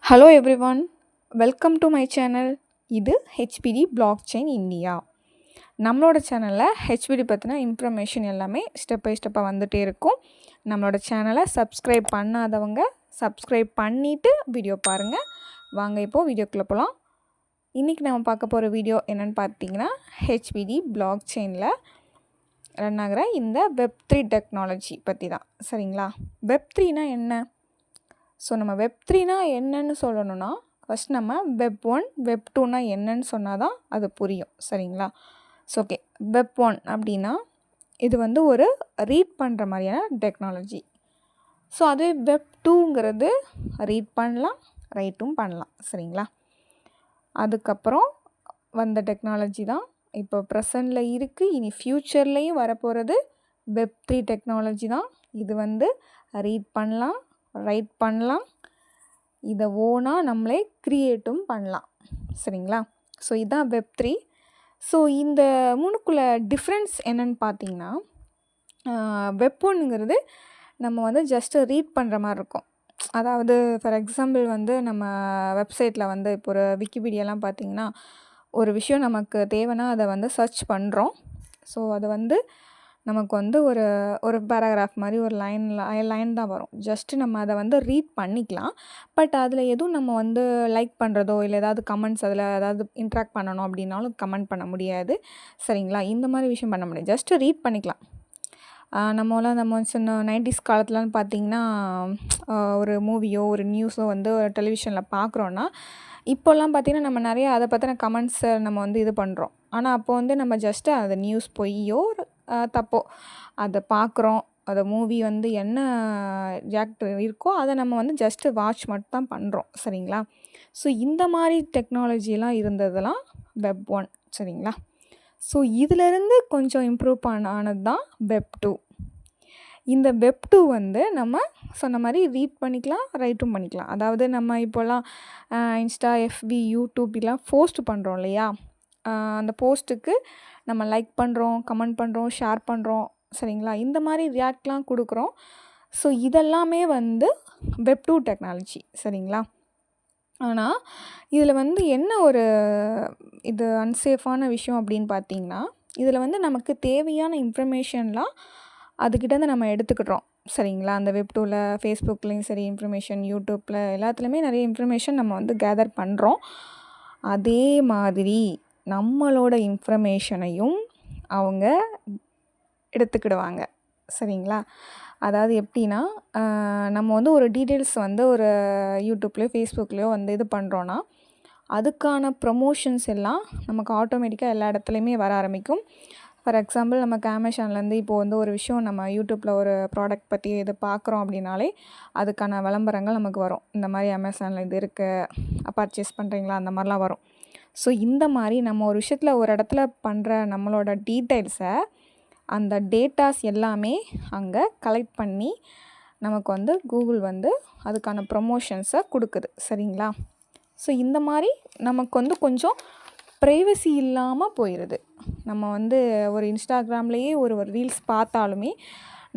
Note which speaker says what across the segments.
Speaker 1: Hello everyone, welcome to my channel. இது HBD block chain India. நம்மளோட சேனலில் HBD பற்றின இன்ஃபர்மேஷன் எல்லாமே ஸ்டெப் பை ஸ்டெப்பாக வந்துகிட்டே இருக்கும். நம்மளோட சேனலை சப்ஸ்கிரைப் பண்ணாதவங்க சப்ஸ்கிரைப் பண்ணிவிட்டு வீடியோ பாருங்கள். வாங்க இப்போது வீடியோக்குள்ளே போகலாம். இன்றைக்கி நம்ம பார்க்க போகிற வீடியோ என்னென்னு பார்த்தீங்கன்னா, ஹெச்பிடி பிளாக் செயினில் ரன் ஆகிற இந்த வெப்3 டெக்னாலஜி பற்றி தான். சரிங்களா? வெப்3னா என்ன? ஸோ நம்ம வெப்3னா என்னன்னு சொல்லணும்னா, ஃபஸ்ட் நம்ம வெப்1 வெப்2னா என்னன்னு சொன்னால் தான் அது புரியும். சரிங்களா? ஸோ ஓகே, வெப்1 அப்படின்னா இது வந்து ஒரு ரீட் பண்ணுற மாதிரியான டெக்னாலஜி. ஸோ அது வெப்2ங்கிறது ரீட் பண்ணலாம், ரைட்டும் பண்ணலாம். சரிங்களா? அதுக்கப்புறம் வந்த டெக்னாலஜி தான் இப்போ ப்ரெசண்டில் இருக்குது. இனி ஃப்யூச்சர்லேயும் வரப்போகிறது வெப்3 டெக்னாலஜி தான். இது வந்து ரீட் பண்ணலாம், ரைட் பண்ணலாம், இதை ஓனாக நம்மளே க்ரியேட்டும் பண்ணலாம். சரிங்களா? ஸோ இதுதான் வெப்3. ஸோ இந்த மூணுக்குள்ள டிஃப்ரென்ஸ் என்னன்னு பார்த்தீங்கன்னா, வெப்1ங்கிறது நம்ம வந்து ஜஸ்ட்டு ரீட் பண்ணுற மாதிரி இருக்கும். அதாவது ஃபார் எக்ஸாம்பிள் வந்து நம்ம வெப்சைட்டில் வந்து இப்போ ஒரு விக்கிபீடியாலாம் பார்த்திங்கன்னா, ஒரு விஷயம் நமக்கு தேவைன்னா அதை வந்து சர்ச் பண்ணுறோம். ஸோ அது வந்து நமக்கு வந்து ஒரு பேராகிராஃப் மாதிரி ஒரு லைன் தான் வரும். ஜஸ்ட்டு நம்ம அதை வந்து ரீட் பண்ணிக்கலாம். பட் அதில் எதுவும் நம்ம வந்து லைக் பண்ணுறதோ இல்லை ஏதாவது கமெண்ட்ஸ் அதில் ஏதாவது இன்ட்ராக்ட் பண்ணணும் அப்படின்னாலும் கமெண்ட் பண்ண முடியாது. சரிங்களா? இந்த மாதிரி விஷயம் பண்ண முடியாது. ஜஸ்ட்டு ரீட் பண்ணிக்கலாம். நம்ம சின்ன 90s காலத்துலன்னு பார்த்திங்கன்னா, ஒரு மூவியோ ஒரு நியூஸோ வந்து டெலிவிஷனில் பார்க்குறோன்னா, இப்போல்லாம் பார்த்திங்கன்னா நம்ம நிறையா அதை பற்றின கமெண்ட்ஸை நம்ம வந்து இது பண்ணுறோம். ஆனால் அப்போ வந்து நம்ம ஜஸ்ட்டு அதை நியூஸ் பொய்யோ தப்போ அதை பார்க்குறோம். அதை மூவி வந்து என்ன ரியாக்ட் இருக்கோ அதை நம்ம வந்து ஜஸ்ட்டு வாட்ச் மட்டும் தான் பண்ணுறோம். சரிங்களா? ஸோ இந்த மாதிரி டெக்னாலஜிலாம் இருந்ததெல்லாம் வெப்1. சரிங்களா? ஸோ இதிலேருந்து கொஞ்சம் இம்ப்ரூவ் ஆனது தான் வெப்2. இந்த வெப்2 வந்து நம்ம சொன்ன மாதிரி ரீட் பண்ணிக்கலாம், ரைட்டும் பண்ணிக்கலாம். அதாவது நம்ம இப்போல்லாம் இன்ஸ்டா, எஃபி, யூடியூப்லாம் போஸ்ட் பண்ணுறோம் இல்லையா? அந்த போஸ்ட்டுக்கு நம்ம லைக் பண்ணுறோம், கமெண்ட் பண்ணுறோம், ஷேர் பண்ணுறோம். சரிங்களா? இந்த மாதிரி ரியாக்ட்லாம் கொடுக்குறோம். ஸோ இதெல்லாமே வந்து வெப்2 டெக்னாலஜி. சரிங்களா? ஆனால் இதில் வந்து என்ன ஒரு இது அன்சேஃபான விஷயம் அப்படின்னு பார்த்தீங்கன்னா, இதில் வந்து நமக்கு தேவையான இன்ஃபர்மேஷன்லாம் அதுக்கிட்டேருந்து நம்ம எடுத்துக்கிட்டோம். சரிங்களா? அந்த வெப்2ல ஃபேஸ்புக்லேயும் சரி இன்ஃபர்மேஷன், யூடியூப்பில் எல்லாத்துலேயுமே நிறைய இன்ஃபர்மேஷன் நம்ம வந்து கேதர் பண்ணுறோம். அதே மாதிரி நம்மளோட இன்ஃபர்மேஷனையும் அவங்க எடுத்துக்கிடுவாங்க. சரிங்களா? அதாவது எப்படின்னா, நம்ம வந்து ஒரு டீட்டெயில்ஸ் வந்து ஒரு யூடியூப்லேயோ ஃபேஸ்புக்லேயோ வந்து இது பண்ணுறோன்னா, அதுக்கான ப்ரமோஷன்ஸ் எல்லாம் நமக்கு ஆட்டோமேட்டிக்காக எல்லா இடத்துலையுமே வர ஆரம்பிக்கும். ஃபார் எக்ஸாம்பிள் நமக்கு அமேசான்லேருந்து இப்போது வந்து ஒரு விஷயம் நம்ம யூடியூப்பில் ஒரு ப்ராடக்ட் பற்றி இது பார்க்குறோம் அப்படின்னாலே அதுக்கான விளம்பரங்கள் நமக்கு வரும். இந்த மாதிரி அமேசானில் இது இருக்குது, பர்ச்சேஸ் பண்ணுறீங்களா, அந்த மாதிரிலாம் வரும். ஸோ இந்த மாதிரி நம்ம ஒரு விஷயத்தில் ஒரு இடத்துல பண்ணுற நம்மளோட டீட்டெயில்ஸை அந்த டேட்டாஸ் எல்லாமே அங்கே கலெக்ட் பண்ணி நமக்கு வந்து கூகுள் வந்து அதுக்கான ப்ரமோஷன்ஸை கொடுக்குது. சரிங்களா? ஸோ இந்த மாதிரி நமக்கு வந்து கொஞ்சம் ப்ரைவசி இல்லாமல் போயிடுது. நம்ம வந்து ஒரு இன்ஸ்டாகிராம்லேயே ஒரு ரீல்ஸ் பார்த்தாலுமே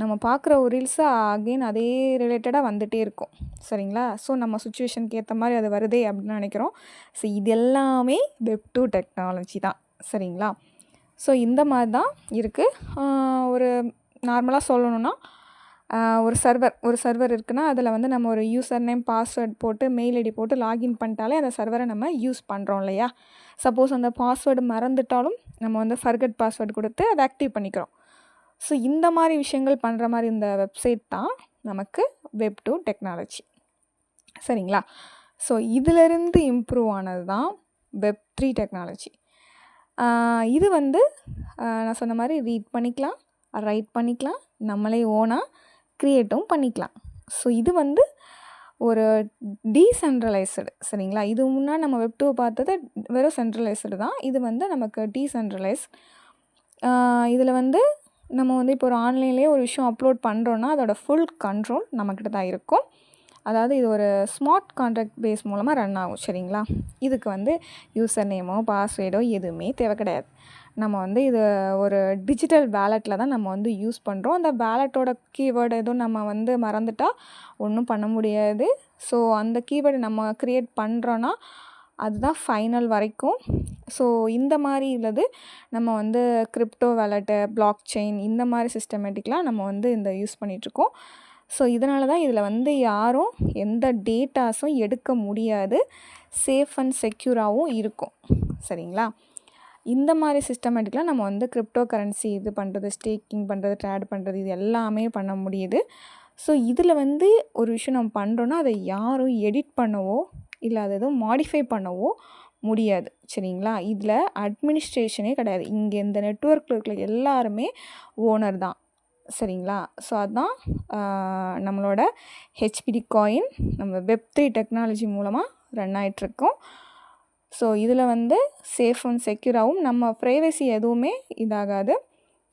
Speaker 1: நம்ம பார்க்குற ஒரு ரீல்ஸு அகெயின் அதே ரிலேட்டடாக வந்துகிட்டே இருக்கும். சரிங்களா? ஸோ நம்ம சுச்சுவேஷனுக்கு ஏற்ற மாதிரி அது வருதே அப்படின்னு நினைக்கிறோம். ஸோ இது எல்லாமே வெப்2 டெக்னாலஜி தான். சரிங்களா? ஸோ இந்த மாதிரி தான் இருக்குது. ஒரு நார்மலாக சொல்லணுன்னா, ஒரு சர்வர் இருக்குன்னா அதில் வந்து நம்ம ஒரு யூசர் நேம், பாஸ்வேர்ட் போட்டு மெயில் ஐடி போட்டு லாகின் பண்ணிட்டாலே அந்த சர்வரை நம்ம யூஸ் பண்ணுறோம் இல்லையா? சப்போஸ் அந்த பாஸ்வேர்டு மறந்துட்டாலும் நம்ம வந்து ஃபர்கட் பாஸ்வேர்டு கொடுத்து அதை ஆக்டிவ் பண்ணிக்கிறோம். ஸோ இந்த மாதிரி விஷயங்கள் பண்ணுற மாதிரி இந்த வெப்சைட் தான் நமக்கு வெப்2 டெக்னாலஜி. சரிங்களா? ஸோ இதிலிருந்து இம்ப்ரூவ் ஆனது தான் வெப்3 டெக்னாலஜி. இது வந்து நான் சொன்ன மாதிரி ரீட் பண்ணிக்கலாம், ரைட் பண்ணிக்கலாம், நம்மளே ஓனாக க்ரியேட்டும் பண்ணிக்கலாம். ஸோ இது வந்து ஒரு டீசென்ட்ரலைஸ்டு. சரிங்களா? இது முன்னாடி நம்ம வெப்2 பார்த்தது வெறும் சென்ட்ரலைஸ்டு தான். இது வந்து நமக்கு டீசென்ட்ரலைஸ். இதில் வந்து நம்ம வந்து இப்போ ஒரு ஆன்லைன்லேயே ஒரு விஷயம் அப்லோட் பண்ணுறோன்னா அதோட ஃபுல் கண்ட்ரோல் நம்மக்கிட்ட தான் இருக்கும். அதாவது இது ஒரு ஸ்மார்ட் கான்ட்ராக்ட் பேஸ் மூலமாக ரன் ஆகும். சரிங்களா? இதுக்கு வந்து யூசர் நேமோ பாஸ்வேர்டோ எதுவுமே தேவை கிடையாது. நம்ம வந்து இது ஒரு டிஜிட்டல் வேலெட்டில் தான் நம்ம வந்து யூஸ் பண்ணுறோம். அந்த வேலெட்டோட கீவேர்டு எதுவும் நம்ம வந்து மறந்துட்டால் ஒன்றும் பண்ண முடியாது. ஸோ அந்த கீவேர்டு நம்ம க்ரியேட் பண்ணுறோன்னா அதுதான் ஃபைனல் வரைக்கும். ஸோ இந்த மாதிரி உள்ளது நம்ம வந்து கிரிப்டோ வேலெட்டு, பிளாக் செயின் இந்த மாதிரி சிஸ்டமேட்டிக்லாம் நம்ம வந்து இந்த யூஸ் பண்ணிகிட்ருக்கோம். ஸோ இதனால தான் இதில் வந்து யாரும் எந்த டேட்டாஸும் எடுக்க முடியாது. சேஃப் அண்ட் செக்யூராகவும் இருக்கும். சரிங்களா? இந்த மாதிரி சிஸ்டமேட்டிக்லாம் நம்ம வந்து கிரிப்டோ கரன்சி இது பண்ணுறது, ஸ்டேக்கிங் பண்ணுறது, ட்ரேட் பண்ணுறது இது எல்லாமே பண்ண முடியுது. ஸோ இதில் வந்து ஒரு விஷயம் நம்ம பண்ணுறோன்னா அதை யாரும் எடிட் பண்ணவோ இல்லை அதை எதுவும் மாடிஃபை பண்ணவோ முடியாது. சரிங்களா? இதில் அட்மினிஸ்ட்ரேஷனே கிடையாது. இங்கே இந்த நெட்வொர்க்கில் இருக்கிற எல்லாருமே ஓனர் தான். சரிங்களா? ஸோ அதுதான் நம்மளோட ஹெச்பிடி காயின் நம்ம வெப்3 டெக்னாலஜி மூலமாக ரன் ஆகிட்ருக்கோம். ஸோ இதில் வந்து சேஃப் அண்ட் செக்யூராகவும் நம்ம ப்ரைவசி எதுவுமே இதாகாது.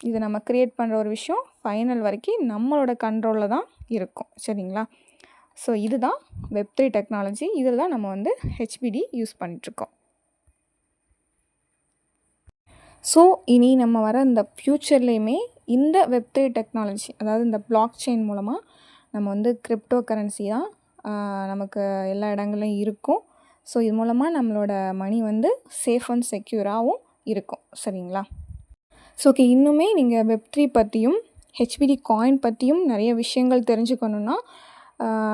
Speaker 1: இது நம்ம க்ரியேட் பண்ணுற ஒரு விஷயம் ஃபைனல் வரைக்கும் நம்மளோட கண்ட்ரோலில் தான் இருக்கும். சரிங்களா? ஸோ இதுதான் வெப்3 டெக்னாலஜி. இதில் தான் நம்ம வந்து ஹெச்பிடி யூஸ் பண்ணிகிட்ருக்கோம். ஸோ இனி நம்ம வர இந்த ஃப்யூச்சர்லேயுமே இந்த வெப்3 டெக்னாலஜி அதாவது இந்த பிளாக் செயின் மூலமாக நம்ம வந்து கிரிப்டோ கரன்சி தான் நமக்கு எல்லா இடங்கள்லையும் இருக்கும். ஸோ இது மூலமாக நம்மளோட மணி வந்து சேஃப் அண்ட் செக்யூராகவும் இருக்கும். சரிங்களா? ஸோ ஓகே, இன்னுமே நீங்கள் வெப்3 பற்றியும் ஹெச்பிடி காயின் பற்றியும் நிறைய விஷயங்கள் தெரிஞ்சுக்கணுன்னா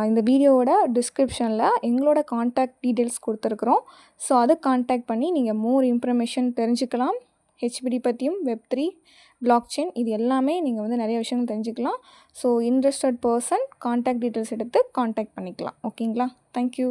Speaker 1: இந்த வீடியோவோட டிஸ்கிரிப்ஷனில் எங்களோட கான்டாக்ட் டீட்டெயில்ஸ் கொடுத்துருக்குறோம். ஸோ அதை கான்டாக்ட் பண்ணி நீங்கள் மோர் இன்ஃபர்மேஷன் தெரிஞ்சுக்கலாம். ஹெச்பிடி பற்றியும் வெப்3 பிளாக் செயின் இது எல்லாமே நீங்கள் வந்து நிறைய விஷயங்கள் தெரிஞ்சுக்கலாம். So interested person contact details எடுத்து கான்டாக்ட் பண்ணிக்கலாம். ஓகேங்களா? தேங்க்யூ.